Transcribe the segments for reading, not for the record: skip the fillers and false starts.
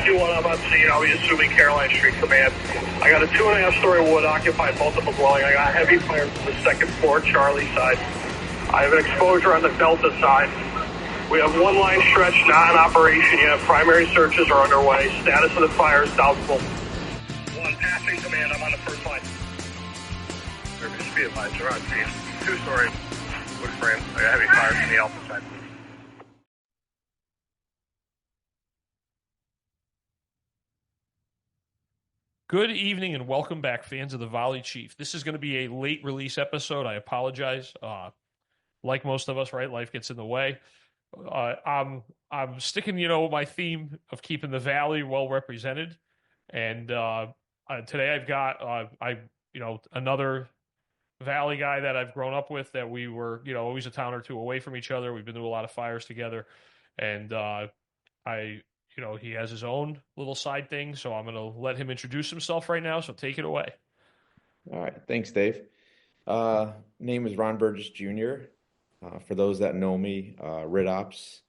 351, I'm on scene. I'll be assuming Caroline Street Command. I got a 2.5-story wood occupied multiple dwelling. I got heavy fire from the second floor, Charlie side. I have an exposure on the Delta side. We have one line stretch not in operation yet. Primary searches are underway. Status of the fire is doubtful. One passing command. I'm on the first line. Service speed advised. We're on scene. 2-story wood frame. I got heavy fire from the Alpha side. Good evening and welcome back, fans of the Volley Chief. This is going to be a late release episode. I apologize. Like most of us, right? Life gets in the way. I'm sticking, my theme of keeping the Valley well represented. And today I've got another Valley guy that I've grown up with that we were, always a town or two away from each other. We've been through a lot of fires together, and he has his own little side thing, so I'm going to let him introduce himself right now, so take it away. All right. Thanks, Dave. Name is Ron Burgess Jr. For those that know me, RIT Ops,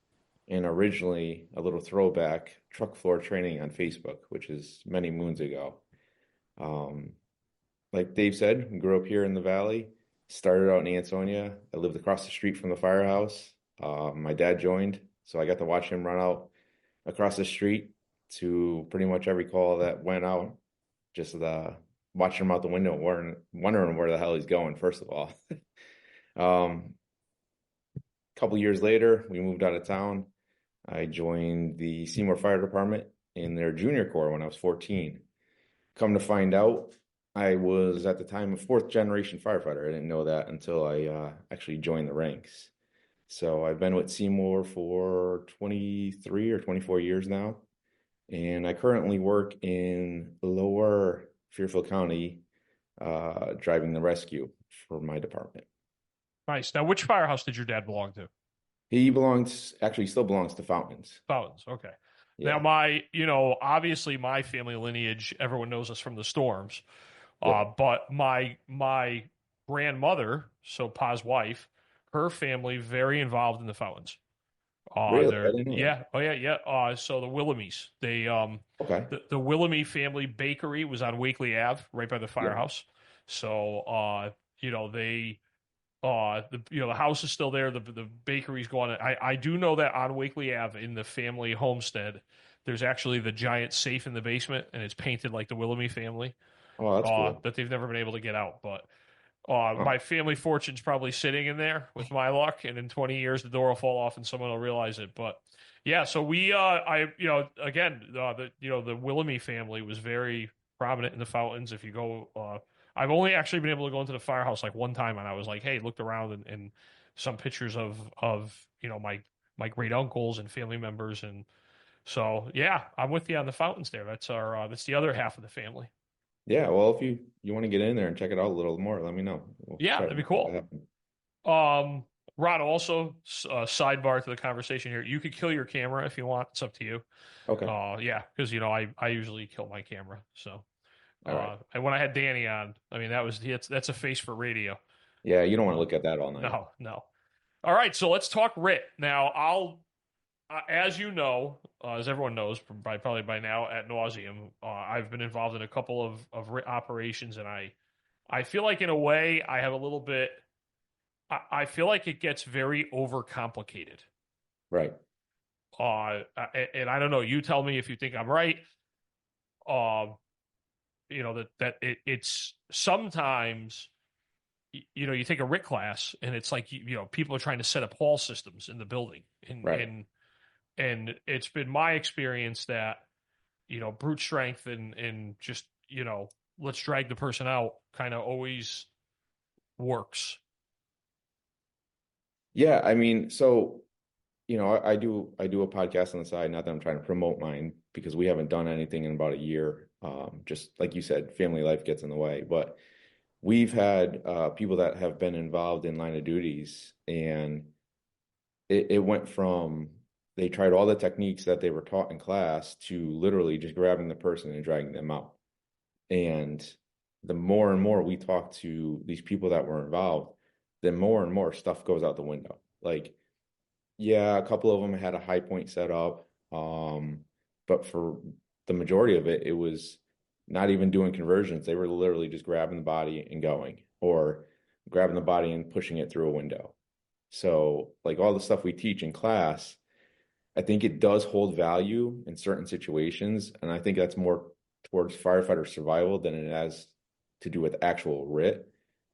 and originally a little throwback, truck floor training on Facebook, which is many moons ago. Like Dave said, we grew up here in the Valley, started out in Ansonia. I lived across the street from the firehouse. My dad joined, so I got to watch him run out across the street to pretty much every call that went out, just watching him out the window, wondering where the hell he's going, first of all. A couple years later, we moved out of town. I joined the Seymour Fire Department in their junior corps when I was 14. Come to find out, I was at the time a 4th-generation firefighter. I didn't know that until I actually joined the ranks. So I've been with Seymour for 23 or 24 years now, and I currently work in Lower Fairfield County, driving the rescue for my department. Nice. Now, which firehouse did your dad belong to? He still belongs to Fountains. Fountains, okay. Yeah. Now, obviously my family lineage, everyone knows us from the storms, but my grandmother, so Pa's wife, her family very involved in the Fountains. Really? I didn't know yeah. Oh, yeah. So the Willimies, okay. The Willimie family bakery was on Wakely Ave, right by the firehouse. Yeah. So, the house is still there. The bakery's gone. I do know that on Wakely Ave in the family homestead, there's actually the giant safe in the basement, and it's painted like the Willimie family. Oh, that's cool. That they've never been able to get out, but. My family fortune's probably sitting in there with my luck, and in 20 years the door will fall off and someone will realize it. But yeah, so we, the Willimie family was very prominent in the Fountains. If you go, I've only actually been able to go into the firehouse like one time, and I was like, hey, looked around and some pictures of my great uncles and family members, and so yeah, I'm with you on the Fountains there. That's that's the other half of the family. Yeah, well, if you want to get in there and check it out a little more, let me know. That'd be cool. Ron, also, sidebar to the conversation here, you could kill your camera if you want. It's up to you. Okay. Yeah, because, I usually kill my camera. So, right. And when I had Danny on, I mean, that's a face for radio. Yeah, you don't want to look at that all night. No. All right, so let's talk RIT. Now, as you know, as everyone knows, probably by now ad nauseum, I've been involved in a couple of RIT operations, and I feel like in a way I have a little bit. I feel like it gets very overcomplicated. Right. And I don't know. You tell me if you think I'm right. That it's sometimes. You take a RIT class, and it's like people are trying to set up hall systems in the building, and it's been my experience that, brute strength and just, let's drag the person out kind of always works. Yeah. I mean, so, I do a podcast on the side, not that I'm trying to promote mine because we haven't done anything in about a year. Just like you said, family life gets in the way, but we've had people that have been involved in line of duties, and it went from they tried all the techniques that they were taught in class to literally just grabbing the person and dragging them out. And the more and more we talk to these people that were involved, then more and more stuff goes out the window. Like, yeah, a couple of them had a high point set up, but for the majority of it, it was not even doing conversions. They were literally just grabbing the body and going, or grabbing the body and pushing it through a window. So like all the stuff we teach in class, I think it does hold value in certain situations. And I think that's more towards firefighter survival than it has to do with actual RIT.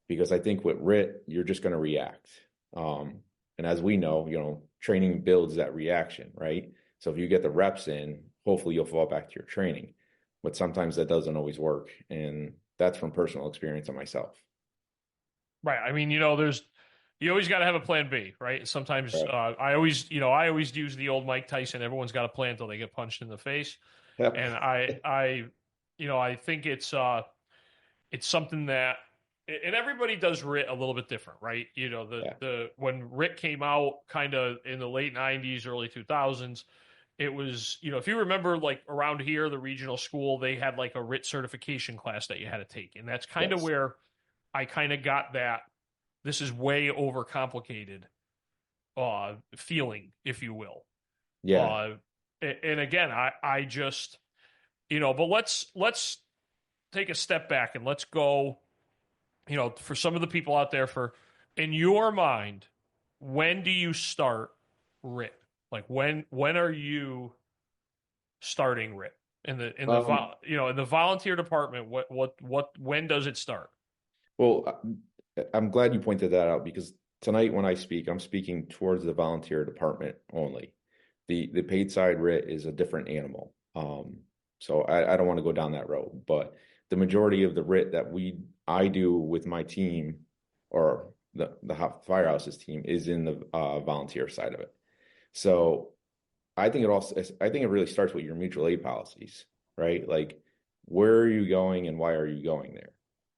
Because I think with RIT, you're just going to react. And as we know, training builds that reaction, right? So if you get the reps in, hopefully you'll fall back to your training. But sometimes that doesn't always work. And that's from personal experience on myself. Right. I mean, you always got to have a plan B, right? Sometimes Right. I always use the old Mike Tyson. Everyone's got a plan until they get punched in the face. Yep. And I think it's something that, and everybody does RIT a little bit different, right? Yeah. When RIT came out kind of in the late 90s, early 2000s, it was, if you remember, like around here, the regional school, they had like a RIT certification class that you had to take. And that's kind of Yes. where I kind of got that this is way overcomplicated feeling, if you will. Yeah. Uh, and again, I just, but let's take a step back and let's go, for some of the people out there, in your mind, when do you start RIT? Like when are you starting RIT in the volunteer department? When does it start? Well, I'm glad you pointed that out because tonight when I speak, I'm speaking towards the volunteer department only. The paid side RIT is a different animal. So I don't want to go down that road, but the majority of the RIT that I do with my team or the firehouse's team is in the volunteer side of it. So I think it really starts with your mutual aid policies, right? Like, where are you going and why are you going there?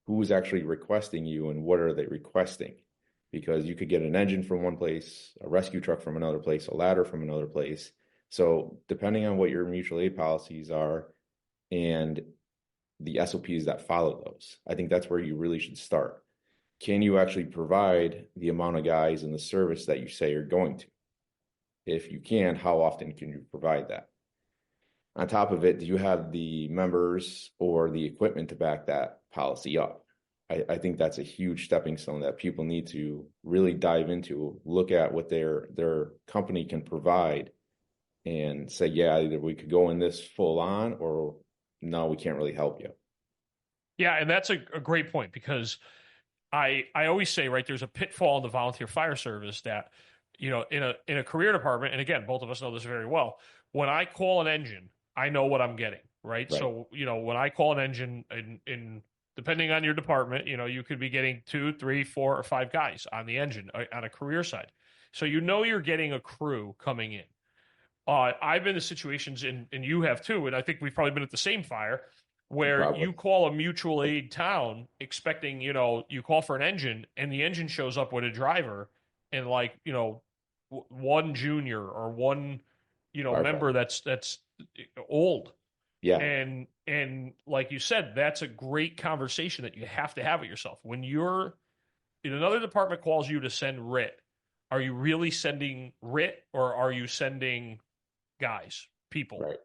Who's actually requesting you and what are they requesting? Because you could get an engine from one place, a rescue truck from another place, a ladder from another place. So depending on what your mutual aid policies are and the SOPs that follow those, I think that's where you really should start. Can you actually provide the amount of guys and the service that you say you're going to? If you can, how often can you provide that? On top of it, do you have the members or the equipment to back that policy up? I think that's a huge stepping stone that people need to really dive into, look at what their company can provide and say, yeah, either we could go in this full on or no, we can't really help you. Yeah, and that's a great point because I always say, right, there's a pitfall in the volunteer fire service that, in a career department, and again, both of us know this very well. When I call an engine, I know what I'm getting, right? Right. So, when I call an engine in depending on your department, you could be getting 2, 3, 4, or 5 guys on the engine on a career side. So you're getting a crew coming in. I've been in situations, and you have too, and I think we've probably been at the same fire where Probably. you call a mutual aid town expecting, you call for an engine, and the engine shows up with a driver and like, one junior or one, member Firefighter. that's old. Yeah. And like you said, that's a great conversation that you have to have with yourself. When you're in another department calls you to send RIT, are you really sending RIT or are you sending guys, people? Right.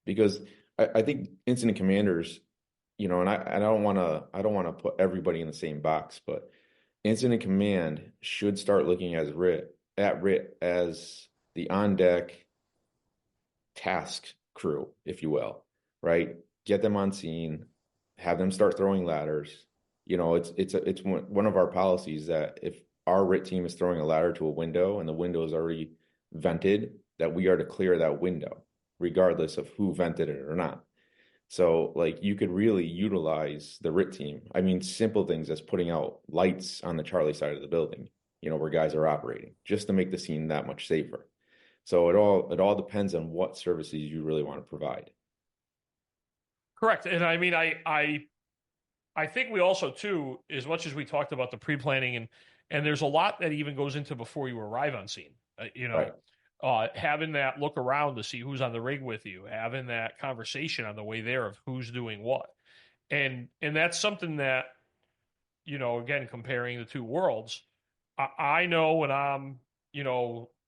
Because I think incident commanders, and I don't want to put everybody in the same box, but incident command should start looking at RIT as the on deck task crew, if you will, right? Get them on scene, have them start throwing ladders. It's one of our policies that if our RIT team is throwing a ladder to a window and the window is already vented, that we are to clear that window, regardless of who vented it or not. So, like, you could really utilize the RIT team. I mean, simple things as putting out lights on the Charlie side of the building, where guys are operating, just to make the scene that much safer. So it all depends on what services you really want to provide. Correct. And I mean, I think we also too, as much as we talked about the pre-planning and there's a lot that even goes into before you arrive on scene. Right. Having that look around to see who's on the rig with you, having that conversation on the way there of who's doing what, and that's something that again comparing the two worlds, I know when I'm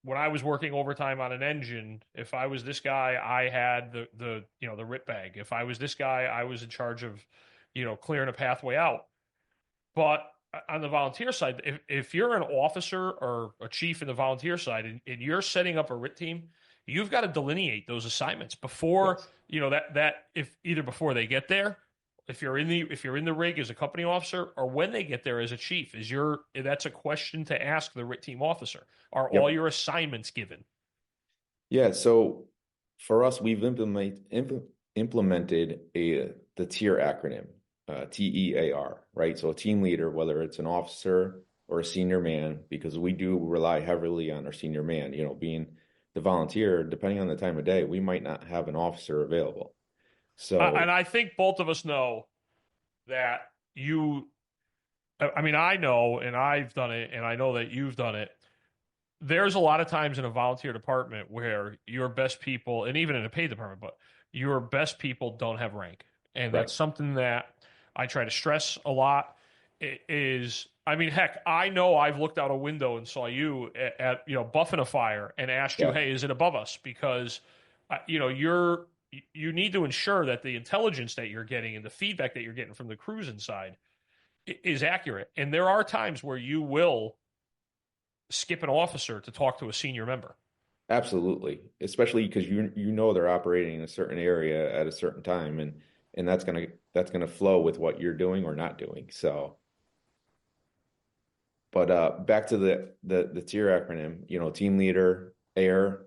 when I was working overtime on an engine, if I was this guy, I had the the RIT bag. If I was this guy, I was in charge of, clearing a pathway out. But on the volunteer side, if you're an officer or a chief in the volunteer side and you're setting up a RIT team, you've got to delineate those assignments before, Yes. that if either before they get there, if you're in the rig as a company officer, or when they get there as a chief, that's a question to ask the RIT team officer. Are all Yep. your assignments given? Yeah. So for us, we've implemented the TEAR acronym, TEAR, right? So a team leader, whether it's an officer or a senior man, because we do rely heavily on our senior man, being the volunteer, depending on the time of day, we might not have an officer available. And So, I think both of us know that I mean, I know, and I've done it, and I know that you've done it. There's a lot of times in a volunteer department where your best people, and even in a paid department, but your best people don't have rank. And right. that's something that I try to stress a lot. I mean, heck, I know I've looked out a window and saw you buffing a fire and asked you, Yeah, hey, is it above us? Because, you need to ensure that the intelligence that you're getting and the feedback that you're getting from the crews inside is accurate. And there are times where you will skip an officer to talk to a senior member. absolutely. Especially because they're operating in a certain area at a certain time, and that's gonna flow with what you're doing or not doing. So, but back to the TEAR acronym, team leader, air,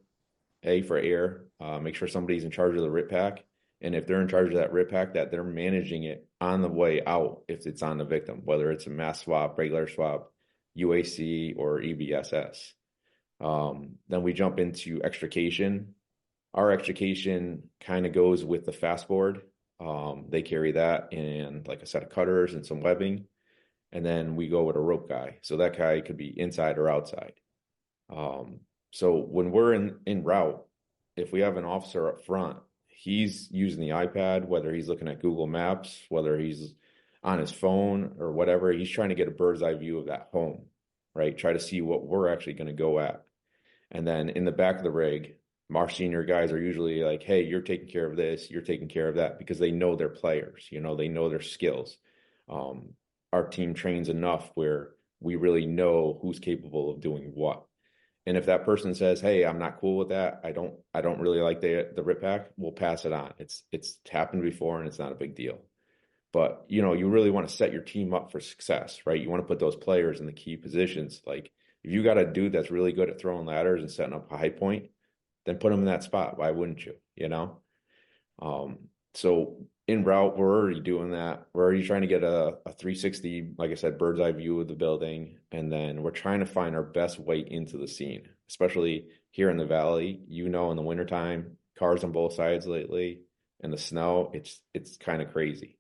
A for air. Make sure somebody's in charge of the RIT pack, and if they're in charge of that RIT pack, that they're managing it on the way out if it's on the victim, whether it's a mass swap, regular swap, UAC, or EBSS. Then we jump into extrication. Our extrication kind of goes with the fastboard. They carry that and like a set of cutters and some webbing. And then we go with a rope guy. So that guy could be inside or outside. So when we're in route, if we have an officer up front, he's using the iPad, whether he's looking at Google Maps, whether he's on his phone or whatever, he's trying to get a bird's eye view of that home, right? Try to see what we're actually going to go at. And then in the back of the rig, our senior guys are usually like, hey, you're taking care of this, you're taking care of that, because they know their players, they know their skills. Our team trains enough where we really know who's capable of doing what. And if that person says, hey, I'm not cool with that, I don't really like the RIT pack, we'll pass it on. It's happened before and it's not a big deal. But you really want to set your team up for success, right? You want to put those players in the key positions. Like if you got a dude that's really good at throwing ladders and setting up a high point, then put him in that spot. Why wouldn't you? So in route, we're already doing that. We're already trying to get a 360, like I said, bird's eye view of the building. And then we're trying to find our best way into the scene, especially here in the valley. In the wintertime, cars on both sides lately, and the snow, it's kind of crazy.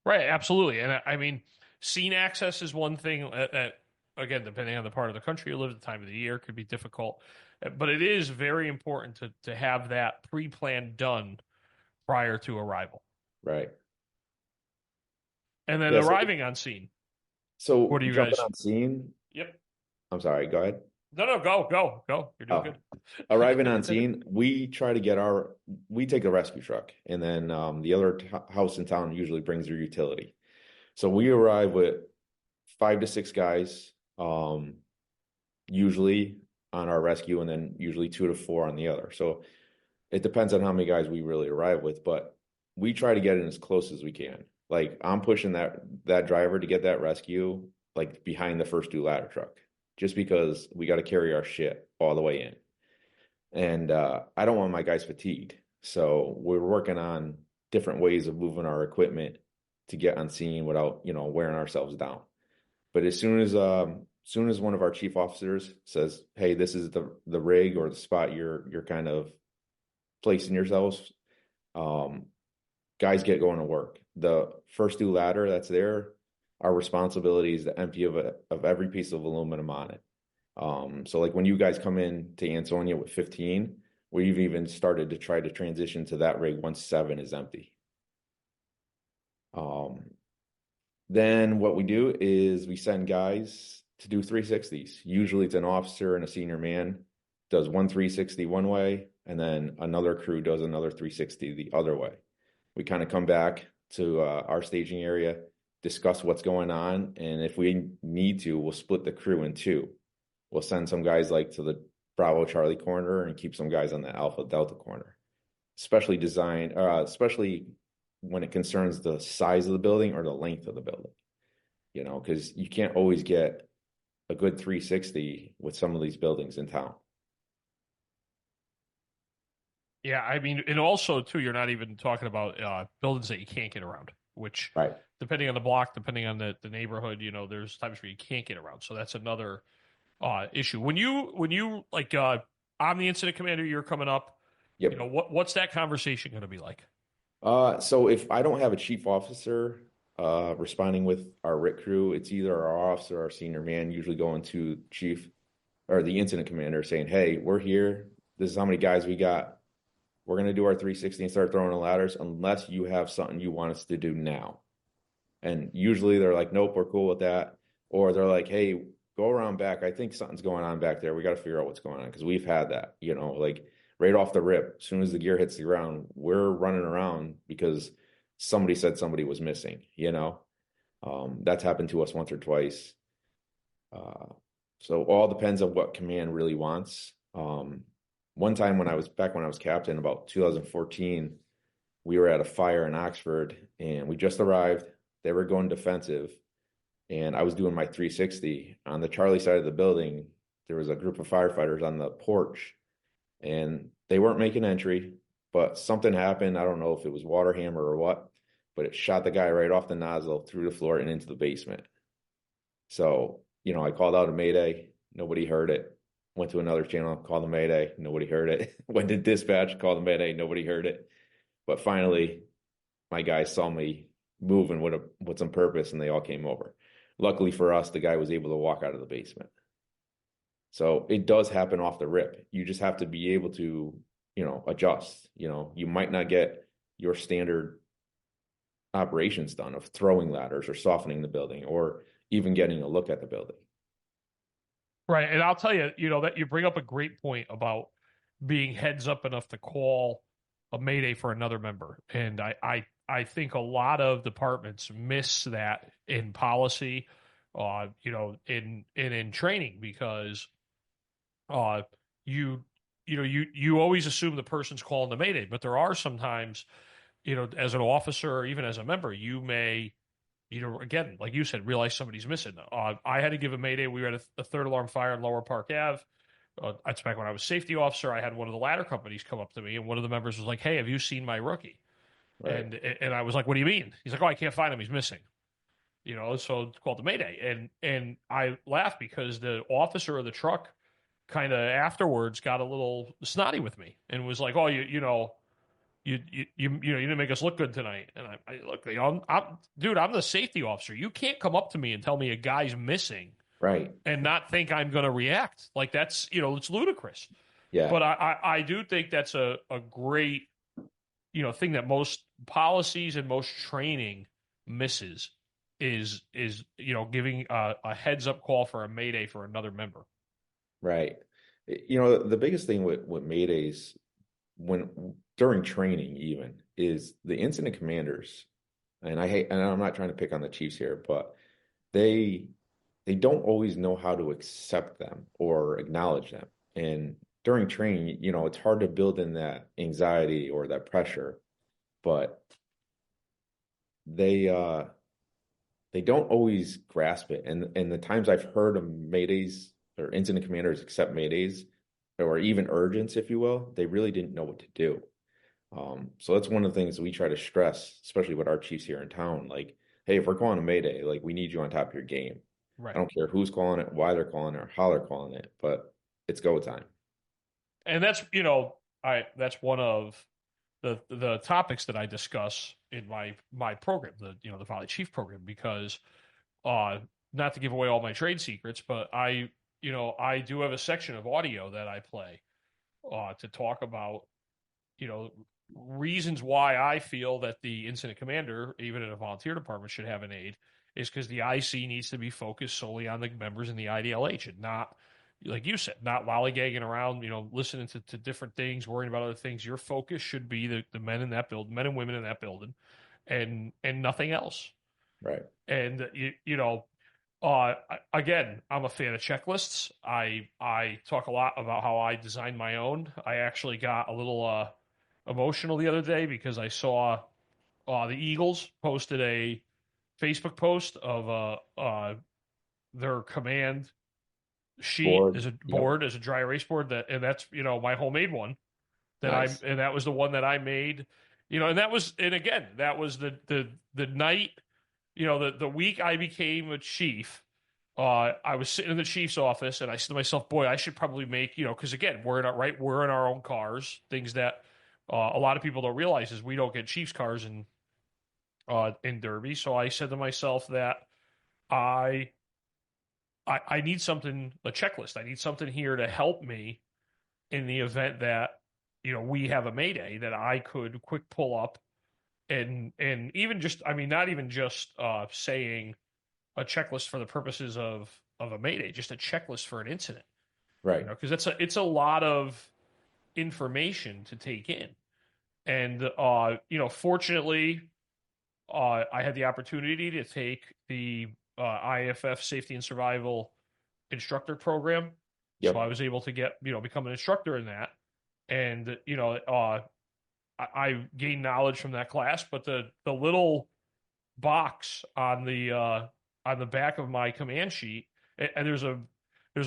Right, absolutely. And I mean, scene access is one thing that, again, depending on the part of the country you live, the time of the year could be difficult. But it is very important to have that pre-plan done prior to arrival. Right. And then Yeah. arriving on scene. So What do you jumping guys? on scene, Yep. I'm sorry, go ahead. No, go. You're doing Oh, good. arriving on scene, we try to we take a rescue truck, and then the other house in town usually brings their utility. So we arrive with 5 to 6 guys, usually on our rescue, and then usually 2 to 4 on the other. So it depends on how many guys we really arrive with, but we try to get in as close as we can. Like I'm pushing that driver to get that rescue like behind the first 2 ladder truck, just because we got to carry our shit all the way in. And I don't want my guys fatigued. So we're working on different ways of moving our equipment to get on scene without, wearing ourselves down. But as soon as one of our chief officers says, hey, this is the rig or the spot you're kind of placing yourselves, guys get going to work. The first 2 ladder that's there, our responsibility is to empty of every piece of aluminum on it. So like when you guys come in to Ansonia with 15, we've even started to try to transition to that rig once 7 is empty. Then what we do is we send guys to do 360s. Usually it's an officer and a senior man does one 360 one way, and then another crew does another 360 the other way. We kind of come back to our staging area, discuss what's going on, and if we need to, we'll split the crew in two. We'll send some guys like to the Bravo Charlie corner and keep some guys on the Alpha Delta corner. Especially when it concerns the size of the building or the length of the building, because you can't always get a good 360 with some of these buildings in town. Yeah, I mean, and also too, you're not even talking about buildings that you can't get around, which Right. depending on the block, depending on the neighborhood, there's times where you can't get around. So that's another issue. When you like I'm the incident commander, you're coming up. Yep. What's that conversation going to be like? So if I don't have a chief officer responding with our RIT crew, it's either our officer or our senior man, usually going to chief or the incident commander saying, hey, we're here. This is how many guys we got. We're going to do our 360 and start throwing the ladders unless you have something you want us to do now. And usually they're like, nope, we're cool with that. Or they're like, hey, go around back. I think something's going on back there. We got to figure out what's going on because we've had that, like right off the rip. As soon as the gear hits the ground, we're running around because somebody said somebody was missing, That's happened to us once or twice. So all depends on what command really wants. One time when I was captain, about 2014, we were at a fire in Oxford and we just arrived. They were going defensive and I was doing my 360. On the Charlie side of the building, there was a group of firefighters on the porch and they weren't making entry, but something happened. I don't know if it was water hammer or what, but it shot the guy right off the nozzle through the floor and into the basement. So, I called out a mayday. Nobody heard it. Went to another channel, called the mayday. Nobody heard it. Went to dispatch, called the mayday. Nobody heard it. But finally, my guys saw me moving with some purpose and they all came over. Luckily for us, the guy was able to walk out of the basement. So it does happen off the rip. You just have to be able to, adjust. You might not get your standard operations done of throwing ladders or softening the building or even getting a look at the building. Right. And I'll tell you, that you bring up a great point about being heads up enough to call a mayday for another member. And I think a lot of departments miss that in policy, in training because you always assume the person's calling the mayday, but there are sometimes, as an officer or even as a member, you may, again, like you said, realize somebody's missing. I had to give a mayday. We were at a third alarm fire in Lower Park Ave. That's back when I was safety officer. I had one of the ladder companies come up to me, and one of the members was like, "Hey, have you seen my rookie?" Right. And I was like, "What do you mean?" He's like, "Oh, I can't find him. He's missing." So it's called the mayday. And I laughed because the officer of the truck kind of afterwards got a little snotty with me and was like, "Oh, you didn't make us look good tonight." And I look, dude, I'm the safety officer. You can't come up to me and tell me a guy's missing, Right, and not think I'm going to react. Like that's, it's ludicrous. yeah. But I do think that's a great, thing that most policies and most training misses is giving a heads up call for a mayday for another member. Right. The biggest thing with maydays during training even is the incident commanders, and I'm not trying to pick on the chiefs here, but they don't always know how to accept them or acknowledge them. And during training, it's hard to build in that anxiety or that pressure, but they don't always grasp it. And the times I've heard of maydays or incident commanders accept maydays or even urgents, if you will, they really didn't know what to do. So that's one of the things we try to stress, especially with our chiefs here in town. Like, hey, if we're calling a mayday, like we need you on top of your game. Right. I don't care who's calling it, why they're calling it, or how they're calling it, but it's go time. And that's, that's one of the topics that I discuss in my program, the Volley Chief program, because not to give away all my trade secrets, but I do have a section of audio that I play to talk about, reasons why I feel that the incident commander, even in a volunteer department, should have an aide. is because the IC needs to be focused solely on the members in the IDLH and not, like you said, not lollygagging around, listening to different things, worrying about other things. Your focus should be the men in that building, men and women in that building, and nothing else. Right. And again, I'm a fan of checklists. I talk a lot about how I design my own. I actually got a little emotional the other day because I saw the Eagles posted a Facebook post of their command sheet Board. as a Yep. board, as a dry erase board, and that's my homemade one Nice. and that was the one that I made, and that was, and again, that was the night, the week I became a chief. I was sitting in the chief's office and I said to myself, boy, I should probably make, because again, we're in our own cars, things that a lot of people don't realize is we don't get chief's cars in Derby. So I said to myself that I need something, a checklist. I need something here to help me in the event that, we have a Mayday that I could quick pull up and even just, I mean, not even just saying a checklist for the purposes of a Mayday, just a checklist for an incident, Right. because it's a lot of information to take in. And, fortunately, I had the opportunity to take the IFF Safety and Survival Instructor Program. Yep. So I was able to become an instructor in that. And, I gained knowledge from that class, but the little box on the back of my command sheet, and there's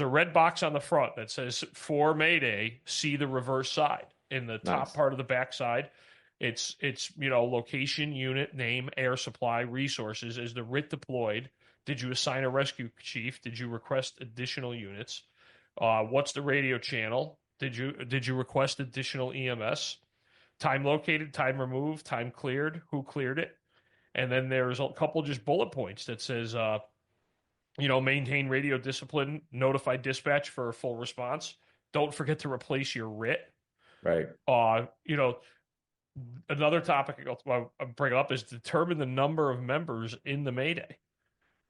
a red box on the front that says for Mayday, see the reverse side. In the top Nice. part of the back side, it's location, unit, name, air supply, resources. Is the RIT deployed? Did you assign a rescue chief? Did you request additional units? What's the radio channel? Did you request additional EMS? Time located, time removed, time cleared, who cleared it? And then there's a couple just bullet points that says, maintain radio discipline, notify dispatch for a full response. Don't forget to replace your RIT. Right. Another topic I'll bring up is determine the number of members in the Mayday,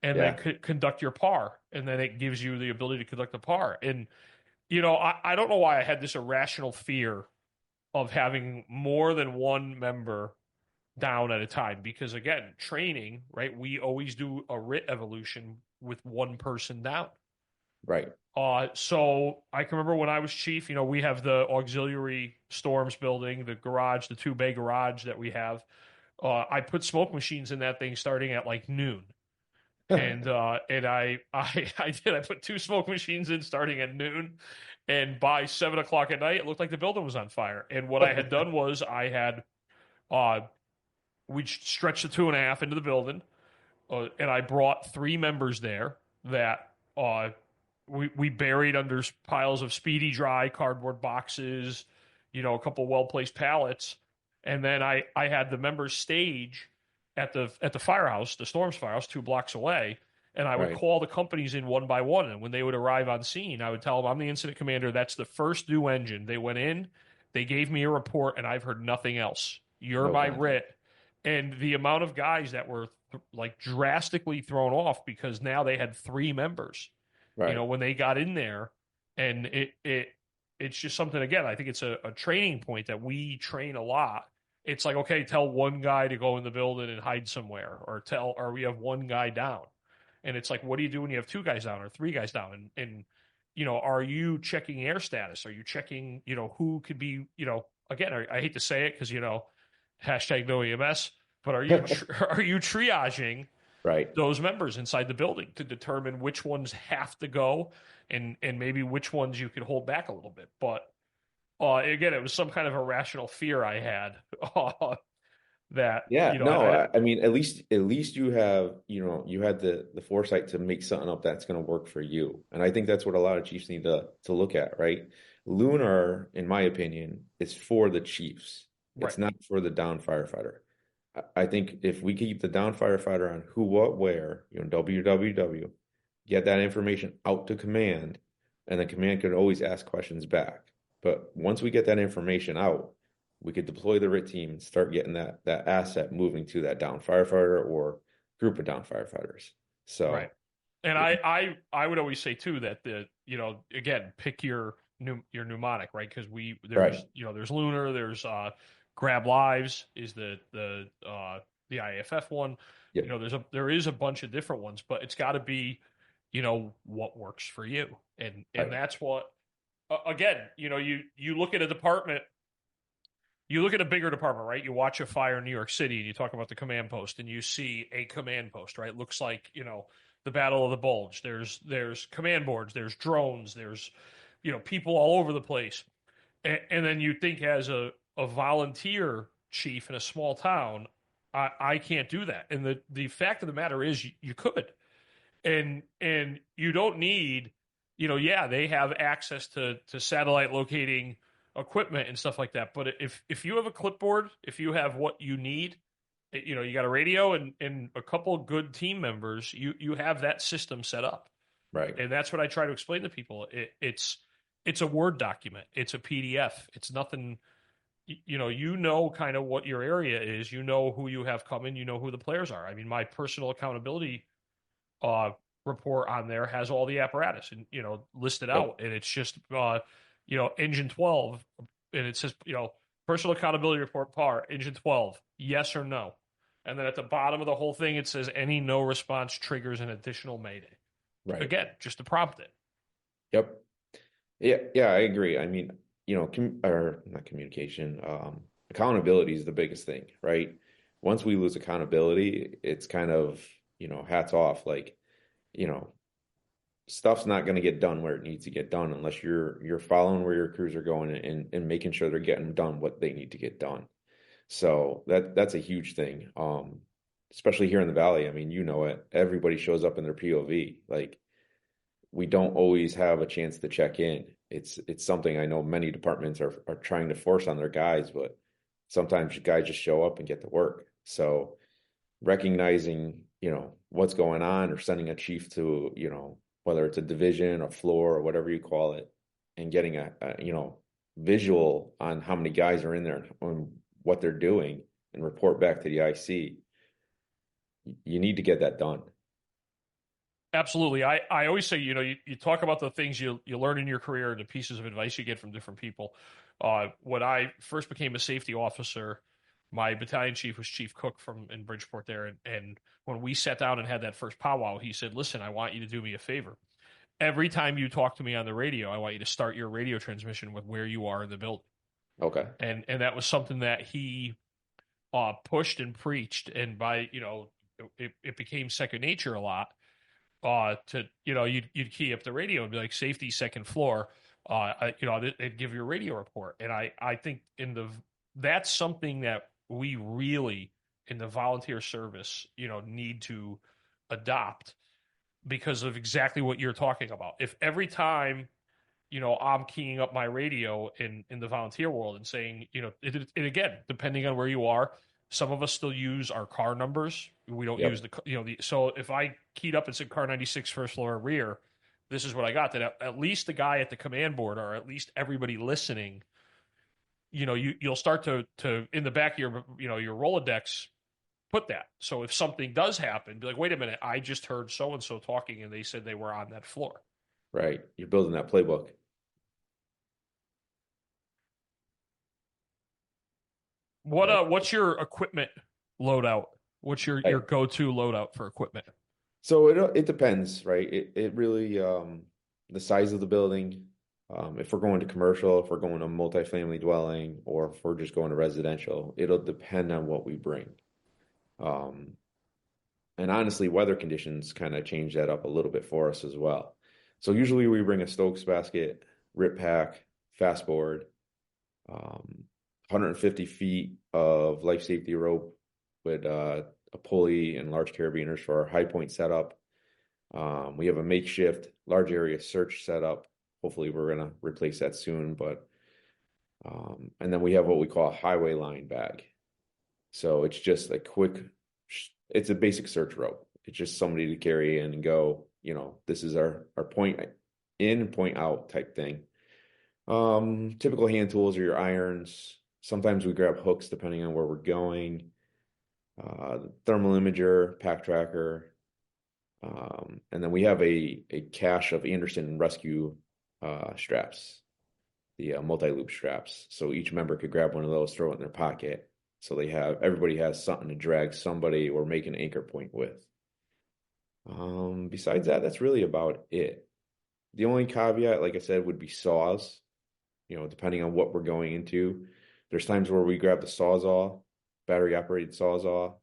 and then conduct your PAR, and then it gives you the ability to conduct the PAR. And I don't know why I had this irrational fear of having more than one member down at a time, because again, training, right? We always do a RIT evolution with one person down. Right. So I can remember when I was chief, we have the auxiliary storms building, the garage, the 2-bay garage that we have. I put smoke machines in that thing starting at like noon. And I did. I put 2 smoke machines in starting at noon, and by 7:00 at night, it looked like the building was on fire. And what I had done was we stretched the 2.5 into the building, and I brought 3 members there that we buried under piles of Speedy Dry cardboard boxes, a couple well-placed pallets, and then I had the members stage at the firehouse, the Storms firehouse, 2 blocks away, and I would call the companies in one by one. And when they would arrive on scene, I would tell them, I'm the incident commander. That's the first due engine. They went in, they gave me a report, and I've heard nothing else. You're my RIT. And the amount of guys that were drastically thrown off because now they had 3 members, when they got in there. And it's just something, again, I think it's a training point that we train a lot. It's like, okay, tell one guy to go in the building and hide somewhere, or we have one guy down. And it's like, what do you do when you have 2 guys down or 3 guys down? And are you checking air status? Are you checking, who could be, again, I hate to say it because, hashtag no EMS, but are you triaging those members inside the building to determine which ones have to go and maybe which ones you could hold back a little bit? But again, it was some kind of irrational fear I had that. I mean, at least you have, you had the foresight to make something up that's going to work for you. And I think that's what a lot of chiefs need to look at, right? Lunar, in my opinion, is for the chiefs. It's not for the down firefighter. I think if we keep the down firefighter on who, what, where, WWW, get that information out to command, and the command could always ask questions back. But once we get that information out, we could deploy the RIT team and start getting that asset moving to that down firefighter or group of down firefighters. So Right. And I would always say too that again, pick your mnemonic, right? Because right. there's Lunar, there's Grab Lives is the IAFF one. Yep. There is a bunch of different ones, but it's got to be, what works for you. And Right. that's what again, you look at a department, you look at a bigger department, right? You watch a fire in New York City and you talk about the command post and you see a command post, right? It looks like, the Battle of the Bulge. There's command boards, there's drones, there's, people all over the place. And then you think as a volunteer chief in a small town, I can't do that. And the fact of the matter is you could. And you don't need, yeah, they have access to satellite locating equipment and stuff like that. But if you have a clipboard, if you have what you need, you got a radio and a couple good team members, you have that system set up. Right. And that's what I try to explain to people. It's a Word document. It's a PDF. It's nothing, kind of what your area is, who you have coming, who the players are. I mean, my personal accountability report on there has all the apparatus and, listed out. Yep. And it's just, engine 12. And it says, personal accountability report par, engine 12, yes or no. And then at the bottom of the whole thing, it says any no response triggers an additional mayday. Right. Again, just to prompt it. Yep. Yeah, I agree. I mean, or not communication, accountability is the biggest thing, right? Once we lose accountability, it's kind of, hats off. Like, stuff's not going to get done where it needs to get done unless you're following where your crews are going and making sure they're getting done what they need to get done. So that's a huge thing. Especially here in the Valley. I mean, it. Everybody shows up in their POV. Like, we don't always have a chance to check in. It's something I know many departments are trying to force on their guys, but sometimes guys just show up and get to work. So recognizing, what's going on, or sending a chief to, whether it's a division or floor or whatever you call it, and getting a visual on how many guys are in there and what they're doing, and report back to the IC. You need to get that done. Absolutely. I always say, you talk about the things you learn in your career and the pieces of advice you get from different people. When I first became a safety officer, my battalion chief was Chief Cook in Bridgeport there. And when we sat down and had that first powwow, he said, listen, I want you to do me a favor. Every time you talk to me on the radio, I want you to start your radio transmission with where you are in the building. Okay. And that was something that he pushed and preached. And by, it became second nature a lot. You'd key up the radio and be like, safety second floor, they'd give you a radio report. And I think that's something that we really in the volunteer service, need to adopt because of exactly what you're talking about. If every time, I'm keying up my radio in the volunteer world and saying, and again, depending on where you are, some of us still use our car numbers. We don't use so if I keyed up and said car 96 first floor rear, this is what I got. That at least the guy at the command board, or at least everybody listening, you'll start to in the back of your Rolodex, put that. So if something does happen, be like, wait a minute, I just heard so-and-so talking and they said they were on that floor. Right. You're building that playbook. What's your equipment loadout? What's your go-to loadout for equipment? So it depends, right? It really the size of the building. If we're going to commercial, if we're going to multifamily dwelling, or if we're just going to residential, it'll depend on what we bring. And honestly, weather conditions kind of change that up a little bit for us as well. So usually we bring a Stokes basket, RIT pack, fastboard, 150 feet of life safety rope with a pulley and large carabiners for our high point setup. We have a makeshift large area search setup. Hopefully we're going to replace that soon, but and then we have what we call a highway line bag. So it's just it's a basic search rope. It's just somebody to carry in and go, this is our point in, point out type thing. Typical hand tools are your irons. Sometimes we grab hooks depending on where we're going. thermal imager, pack tracker, and then we have a cache of Anderson rescue straps, the multi-loop straps. So each member could grab one of those, throw it in their pocket. So everybody has something to drag somebody or make an anchor point with. Besides that, that's really about it. The only caveat, like I said, would be saws. Depending on what we're going into. There's times where we grab the Sawzall, battery operated Sawzall,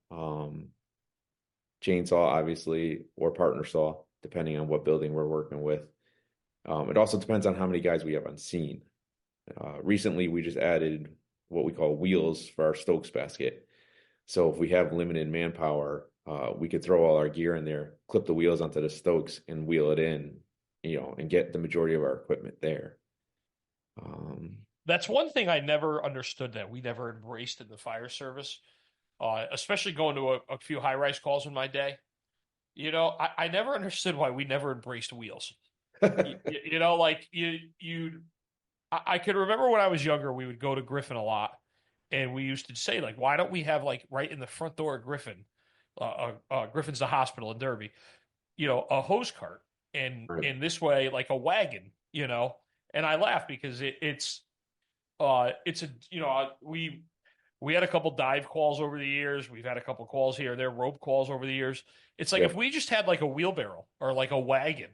chainsaw, obviously, or partner saw, depending on what building we're working with. It also depends on how many guys we have on scene. Recently, we just added what we call wheels for our Stokes basket. So if we have limited manpower, we could throw all our gear in there, clip the wheels onto the Stokes and wheel it in, and get the majority of our equipment there. That's one thing I never understood that we never embraced in the fire service, especially going to a few high-rise calls in my day. I never understood why we never embraced wheels. I can remember when I was younger, we would go to Griffin a lot, and we used to say, like, why don't we have, like, right in the front door of Griffin, Griffin's the hospital in Derby, a hose cart, and Right. in this way, like a wagon, and I laugh because we had a couple dive calls over the years. We've had a couple calls here, there, rope calls over the years. It's like Yeah. if we just had like a wheelbarrow or like a wagon,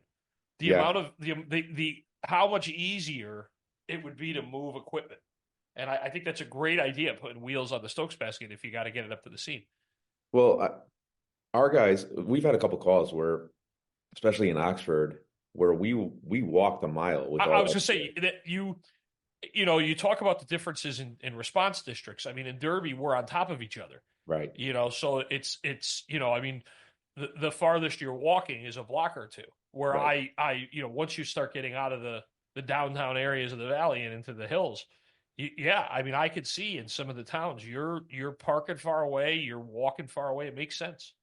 the Yeah. amount of the how much easier it would be to move equipment. And I think that's a great idea, putting wheels on the Stokes basket if you got to get it up to the scene. Well, our guys, we've had a couple calls where, especially in Oxford, where we walked a mile with I all was that going to say gear. that you talk about the differences in response districts. I mean, in Derby, we're on top of each other. Right. So it's I mean, the farthest you're walking is a block or two. Where Right. once you start getting out of the downtown areas of the valley and into the hills, yeah, I mean, I could see in some of the towns you're parking far away, you're walking far away. It makes sense.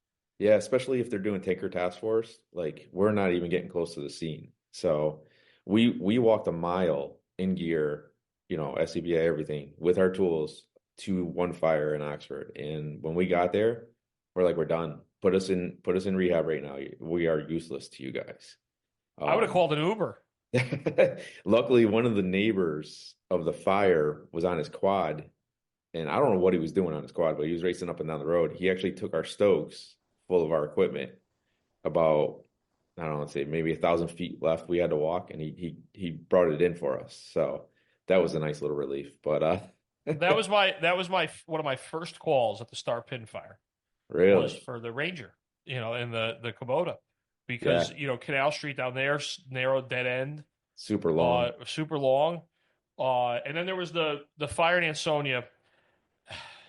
Yeah, especially if they're doing tanker task force, like we're not even getting close to the scene. So we walked a mile in gear, SCBA, everything with our tools to one fire in Oxford. And when we got there, we're like, we're done. Put us in rehab right now. We are useless to you guys. I would have called an Uber. Luckily, one of the neighbors of the fire was on his quad, and I don't know what he was doing on his quad, but he was racing up and down the road. He actually took our Stokes full of our equipment about, I don't know, let's say maybe 1,000 feet left we had to walk, and he brought it in for us. So that was a nice little relief. But That was my one of my first calls at the Star Pin Fire was really, for the Ranger, in the Kubota, because yeah, Canal Street down there, narrow dead end, super long. super long, and then there was the fire in Ansonia.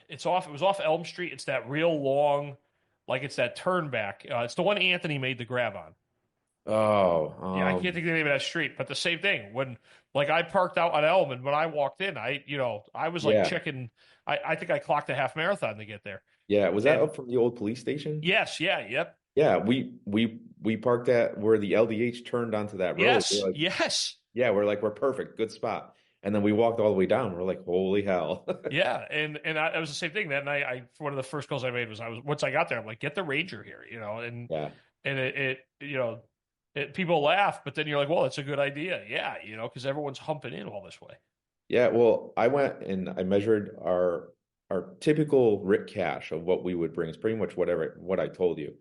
It was off Elm Street. It's that real long, like it's that turn back. It's the one Anthony made the grab on. Oh, Yeah, I can't think of the name of that street, but the same thing. When like I parked out on Elm, and when I walked in, I was like yeah, checking. I think I clocked a half marathon to get there. yeah. Was that And up from the old police station? yes, yeah, yep, Yeah, we parked at where the LDH turned onto that road. yes, yes, Yeah, we're perfect, good spot. And then we walked all the way down. We're like, holy hell. yeah. And it was the same thing that night. One of the first calls I made was once I got there, I'm like, get the Ranger here, Yeah. and people laugh, but then you're like, well, it's a good idea, yeah, because everyone's humping in all this way. Yeah, well, I went and I measured our typical RIT cache of what we would bring. It's pretty much what I told you.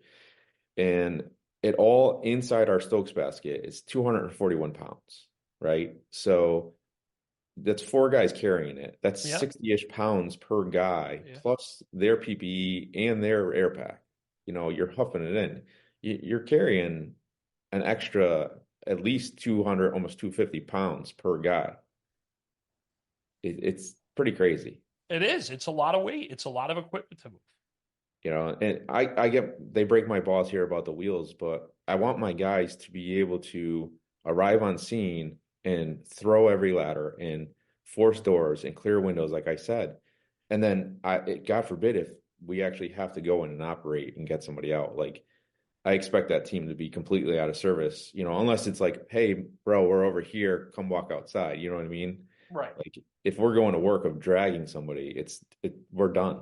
And it all inside our Stokes basket is 241 pounds, right? So that's four guys carrying it. That's Yeah, 60-ish pounds per guy, yeah. plus their PPE and their air pack. You're huffing it in. You're carrying an extra at least 200, almost 250 pounds per guy. It's pretty crazy. It is. It's a lot of weight. It's a lot of equipment to move. And they break my balls here about the wheels, but I want my guys to be able to arrive on scene and throw every ladder and force doors and clear windows, like I said. And then God forbid if we actually have to go in and operate and get somebody out. Like I expect that team to be completely out of service, unless it's like, hey, bro, we're over here, come walk outside. You know what I mean? Right. Like if we're going to work of dragging somebody, we're done.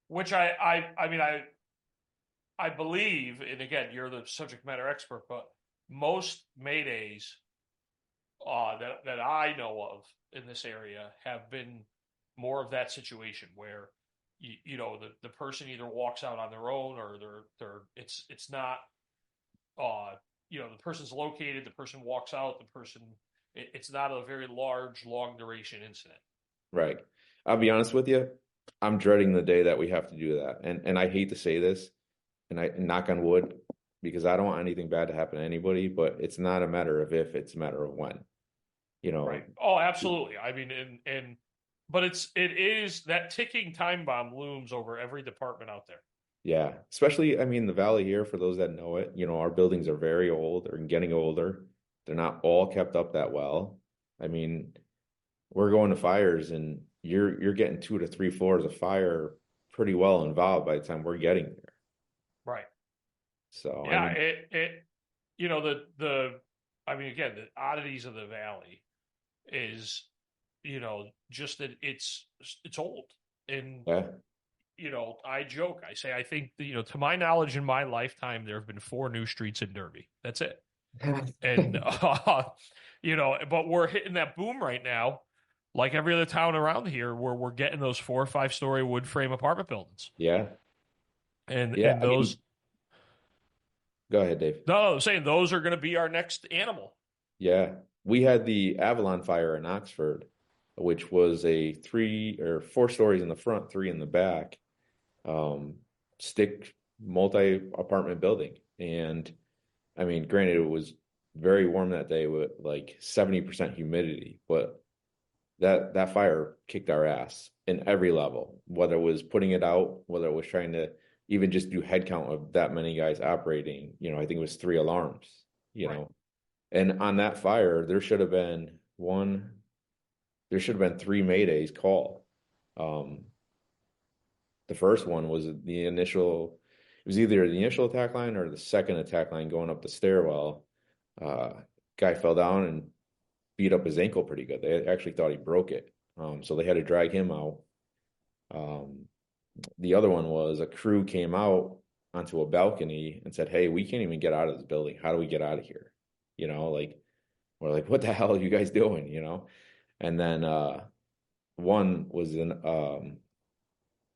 which I believe, and again, you're the subject matter expert, but most Maydays that I know of in this area have been more of that situation where the person either walks out on their own or it's not the person's located, the person walks out, it's not a very large, long duration incident. Right. I'll be honest with you. I'm dreading the day that we have to do that. And I hate to say this, and I knock on wood, because I don't want anything bad to happen to anybody, but it's not a matter of if, it's a matter of when. Right. Oh, absolutely. I mean, but it is that ticking time bomb looms over every department out there. Yeah. Especially, I mean, the valley here, for those that know it, our buildings are very old or getting older. They're not all kept up that well. I mean, we're going to fires and you're getting 2 to 3 floors of fire pretty well involved by the time we're getting there. Right. So yeah, I mean, again, the oddities of the valley is, just that it's old. And yeah. I joke, I say, I think, to my knowledge, in my lifetime, there have been 4 new streets in Derby. That's it. And, but we're hitting that boom right now, like every other town around here, where we're getting those 4 or 5 story wood frame apartment buildings. Yeah. And I those. mean, go ahead, Dave. No, I'm saying those are going to be our next animal. Yeah. We had the Avalon fire in Oxford, which was a 3 or 4 stories in the front, 3 in the back, stick multi-apartment building. And I mean, granted, it was very warm that day with like 70% humidity, but that fire kicked our ass in every level, whether it was putting it out, whether it was trying to even just do head count of that many guys operating. I think it was 3 alarms, Right. And on that fire, there should have been 3 Maydays called. The first one was it was either the initial attack line or the second attack line going up the stairwell. Guy fell down and beat up his ankle pretty good. They actually thought he broke it. So they had to drag him out. The other one was a crew came out onto a balcony and said, "Hey, we can't even get out of this building. How do we get out of here?" We're like, "What the hell are you guys doing?" And then one was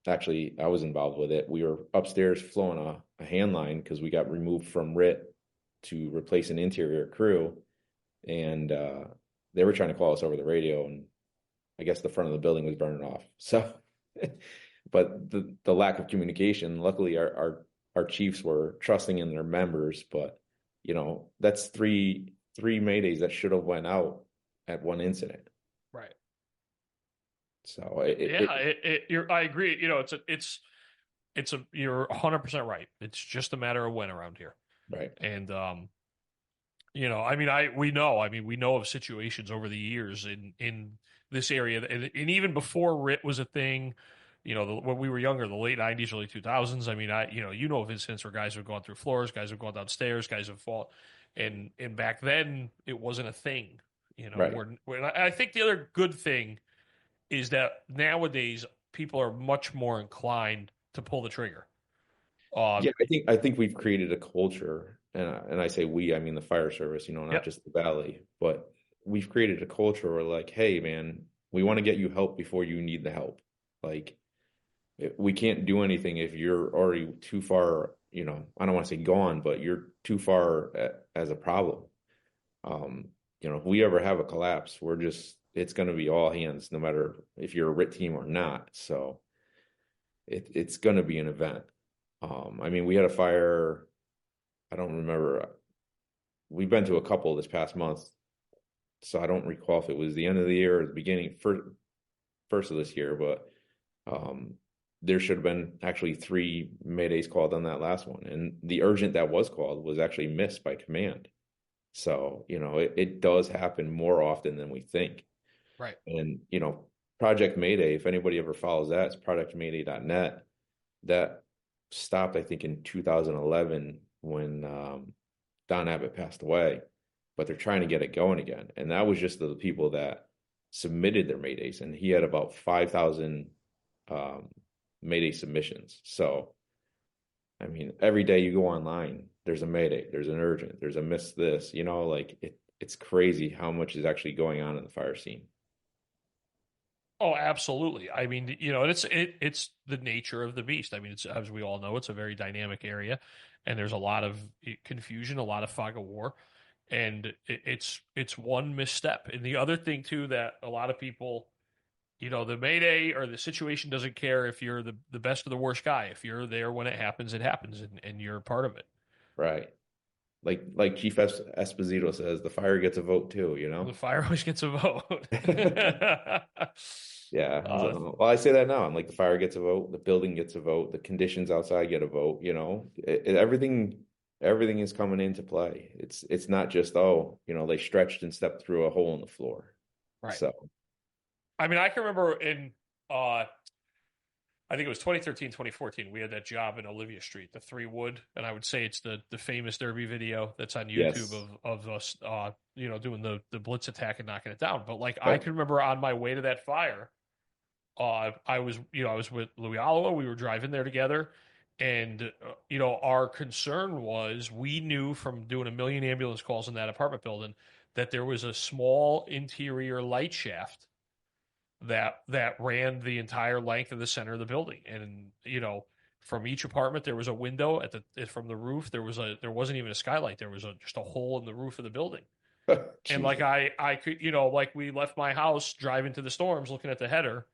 actually, I was involved with it. We were upstairs flowing a hand line because we got removed from RIT to replace an interior crew. And they were trying to call us over the radio, and I guess the front of the building was burning off. So, but the lack of communication, luckily our chiefs were trusting in their members, but that's three Maydays that should have went out at one incident. Right. So I agree. You're 100% right. It's just a matter of when around here. Right. And, I mean, we know of situations over the years in this area, and even before RIT was a thing, when we were younger, the late 90s, early 2000s. I mean, of incidents where guys have gone through floors, guys have gone downstairs, guys have fallen, and back then it wasn't a thing. Right. I think the other good thing is that nowadays people are much more inclined to pull the trigger. Yeah, I think we've created a culture, and I say we, I mean the fire service, not Yep. just the valley, but we've created a culture where like, hey man, we want to get you help before you need the help. Like, we can't do anything if you're already too far, I don't want to say gone, but you're too far as a problem. If we ever have a collapse, it's going to be all hands, no matter if you're a RIT team or not. So it's going to be an event. I mean, we had a fire, I don't remember. We've been to a couple this past month, so I don't recall if it was the end of the year or the beginning, first of this year, but there should have been actually 3 Maydays called on that last one. And the urgent that was called was actually missed by command. So, it does happen more often than we think. Right. And, Project Mayday, if anybody ever follows that, it's projectmayday.net. That stopped, I think, in 2011 when Don Abbott passed away, but they're trying to get it going again. And that was just the people that submitted their Maydays. And he had about 5,000 Mayday submissions. So, I mean, every day you go online, there's a Mayday, there's an urgent, there's a miss this, like it's crazy how much is actually going on in the fire scene. Oh, absolutely. I mean, it's the nature of the beast. I mean, it's as we all know, it's a very dynamic area, and there's a lot of confusion, a lot of fog of war, and it's one misstep. And the other thing too that a lot of people, the Mayday or the situation doesn't care if you're the best or the worst guy. If you're there when it happens, and you're a part of it. Right. Like Chief Esposito says, the fire gets a vote too, The fire always gets a vote. Yeah. uh, Well, I say that now. I'm like, the fire gets a vote, the building gets a vote, the conditions outside get a vote, everything is coming into play. It's not just, they stretched and stepped through a hole in the floor. right. So, I mean, I can remember I think it was 2013, 2014. We had that job in Olivia Street, the 3 Wood, and I would say it's the famous Derby video that's on YouTube yes. of us, doing the blitz attack and knocking it down. But like, I Right. can remember on my way to that fire, I was with Louis Alua. We were driving there together, and our concern was we knew from doing a million ambulance calls in that apartment building that there was a small interior light shaft that ran the entire length of the center of the building. And from each apartment there was a window from the roof. There wasn't even a skylight. There was just a hole in the roof of the building. And like I could, like we left my house driving to the storms looking at the header,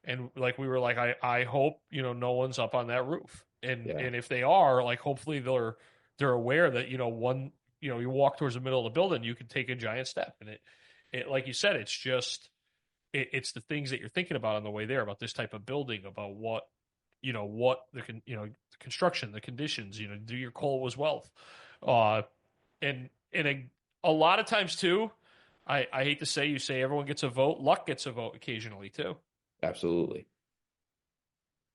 and like we were like, I hope no one's up on that roof. And if they are, like, hopefully they're aware that one, you walk towards the middle of the building, you can take a giant step. And it like you said, it's just it's the things that you're thinking about on the way there, about this type of building, about what the construction, the conditions, do your coal was wealth. And a lot of times too, I hate to say, you say everyone gets a vote, luck gets a vote occasionally too. Absolutely.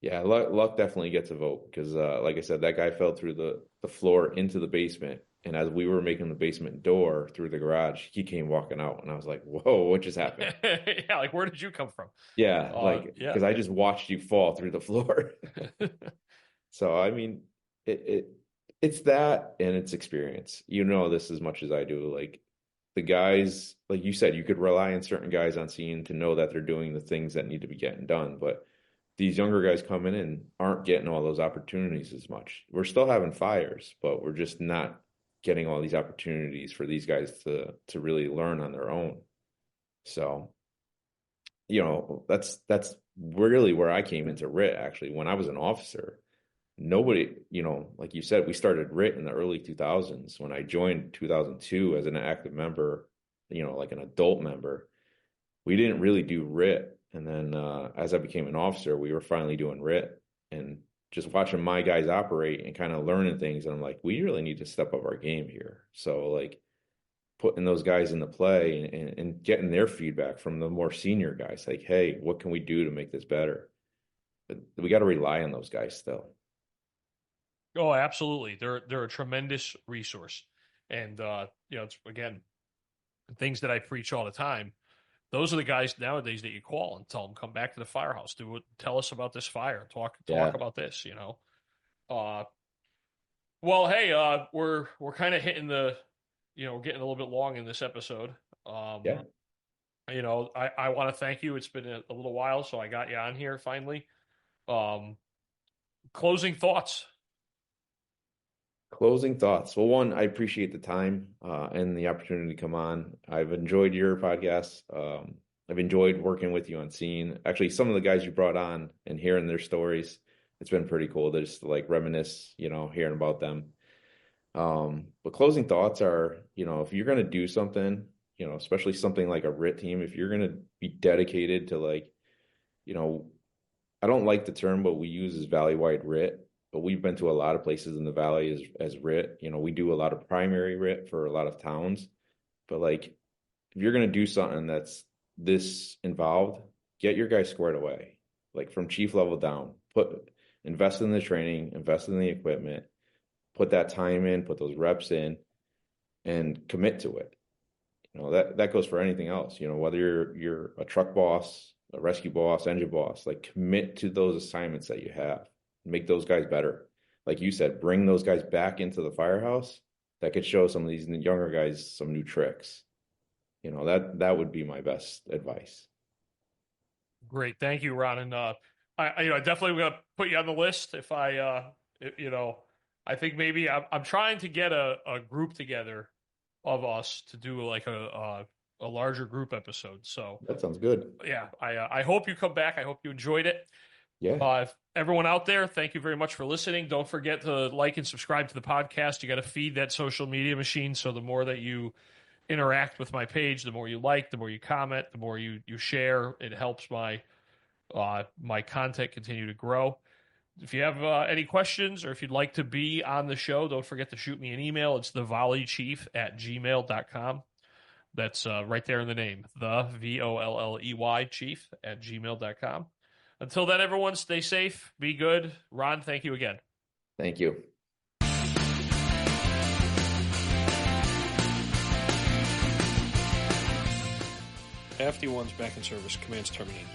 Yeah, luck definitely gets a vote because, like I said, that guy fell through the floor into the basement, and as we were making the basement door through the garage, he came walking out, and I was like, "Whoa, what just happened?" Yeah, like, where did you come from? Yeah, because I just watched you fall through the floor. So I mean, it's that and it's experience. You know this as much as I do. Like the guys, like you said, you could rely on certain guys on scene to know that they're doing the things that need to be getting done, but these younger guys coming in aren't getting all those opportunities as much. We're still having fires, but we're just not getting all these opportunities for these guys to really learn on their own. So, that's really where I came into RIT actually. When I was an officer, nobody, like you said, we started RIT in the early 2000s. When I joined 2002 as an active member, like an adult member, we didn't really do RIT. And then as I became an officer, we were finally doing RIT, and just watching my guys operate and kind of learning things. And I'm like, we really need to step up our game here. So like putting those guys into play and getting their feedback from the more senior guys, like, hey, what can we do to make this better? But we got to rely on those guys still. Oh, absolutely. They're a tremendous resource. And it's, again, things that I preach all the time. Those are the guys nowadays that you call and tell them, come back to the firehouse, tell us about this fire, talk about this, well, hey, we're kind of hitting getting a little bit long in this episode. Yeah. I want to thank you. It's been a little while, so I got you on here finally. Closing thoughts. Closing thoughts. Well, one, I appreciate the time and the opportunity to come on. I've enjoyed your podcast. I've enjoyed working with you on scene. Actually, some of the guys you brought on and hearing their stories, it's been pretty cool to just like reminisce, hearing about them. But closing thoughts are, if you're going to do something, especially something like a RIT team, if you're going to be dedicated to like, I don't like the term, but we use is valley-wide RIT. But we've been to a lot of places in the valley as RIT. We do a lot of primary RIT for a lot of towns. But like, if you're going to do something that's this involved, get your guys squared away. Like from chief level down, invest in the training, invest in the equipment, put that time in, put those reps in, and commit to it. That goes for anything else. Whether you're a truck boss, a rescue boss, engine boss, like commit to those assignments that you have, make those guys better. Like you said, bring those guys back into the firehouse that could show some of these younger guys some new tricks. That would be my best advice. Great. Thank you, Ron. And I definitely going to put you on the list if I think maybe I'm trying to get a group together of us to do like a larger group episode. So that sounds good. Yeah. I hope you come back. I hope you enjoyed it. Yeah. Everyone out there, thank you very much for listening. Don't forget to like and subscribe to the podcast. You got to feed that social media machine. So the more that you interact with my page, the more you like, the more you comment, the more you share, it helps my content continue to grow. If you have any questions or if you'd like to be on the show, don't forget to shoot me an email. It's thevolleychief@gmail.com. That's right there in the name, the VOLLEY chief@gmail.com. Until then, everyone, stay safe, be good. Ron, thank you again. Thank you. FD1's back in service. Commands terminated.